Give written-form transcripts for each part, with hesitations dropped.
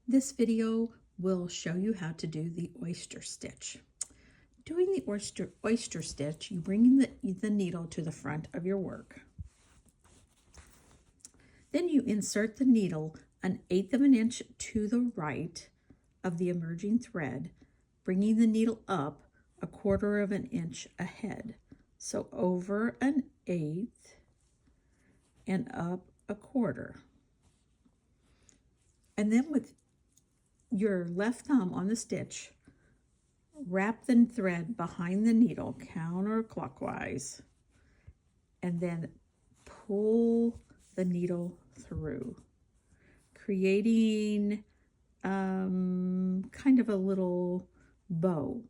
This video will show you how to do the oyster stitch. Doing the oyster stitch, you bring the needle to the front of your work. Then you insert the needle 1/8 of an inch to the right of the emerging thread, bringing the needle up 1/4 of an inch ahead. So over 1/8 and up 1/4. And then with your left thumb on the stitch, wrap the thread behind the needle counterclockwise, and then pull the needle through, creating kind of a little bow.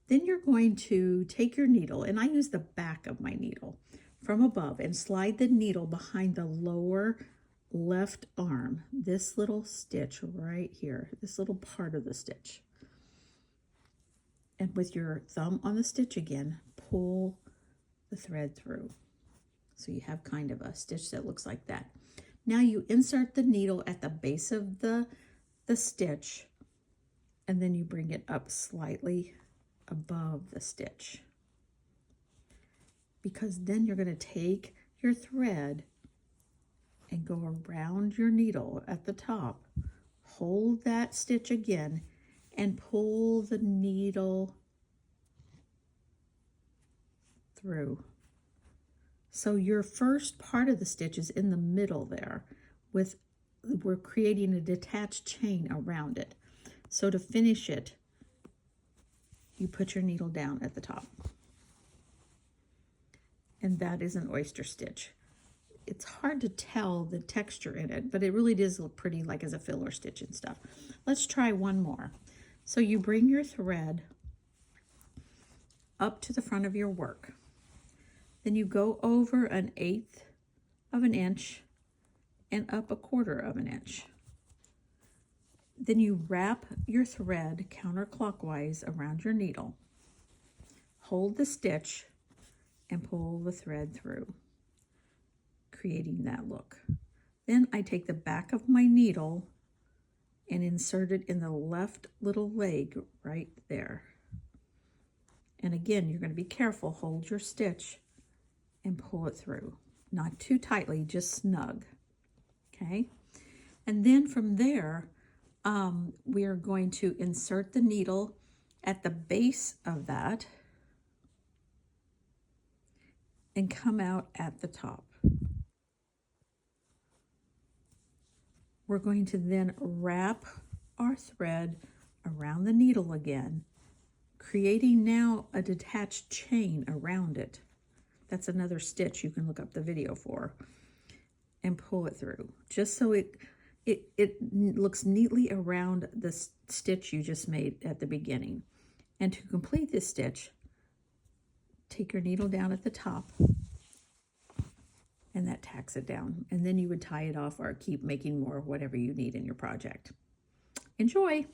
Then you're going to take your needle, and I use the back of my needle from above, and slide the needle behind the lower left arm, this little stitch right here, this little part of the stitch. And with your thumb on the stitch again, pull the thread through. So you have kind of a stitch that looks like that. Now you insert the needle at the base of the stitch, and then you bring it up slightly above the stitch. Because then you're going to take your thread and go around your needle at the top, hold that stitch again, and pull the needle through. So your first part of the stitch is in the middle there, we're creating a detached chain around it. So to finish it, you put your needle down at the top. And that is an oyster stitch. It's hard to tell the texture in it, but it really does look pretty, like as a filler stitch and stuff. Let's try one more. So you bring your thread up to the front of your work. Then you go over 1/8 of an inch and up 1/4 of an inch. Then you wrap your thread counterclockwise around your needle. Hold the stitch and pull the thread through, creating that look. Then I take the back of my needle and insert it in the left little leg right there. And again, you're going to be careful. Hold your stitch and pull it through. Not too tightly, just snug. Okay? And then from there, we are going to insert the needle at the base of that and come out at the top. We're going to then wrap our thread around the needle again, creating now a detached chain around it. That's another stitch you can look up the video for, and pull it through, just so it looks neatly around the stitch you just made at the beginning. And to complete this stitch, take your needle down at the top, and that tacks it down. And then you would tie it off or keep making more, whatever you need in your project. Enjoy!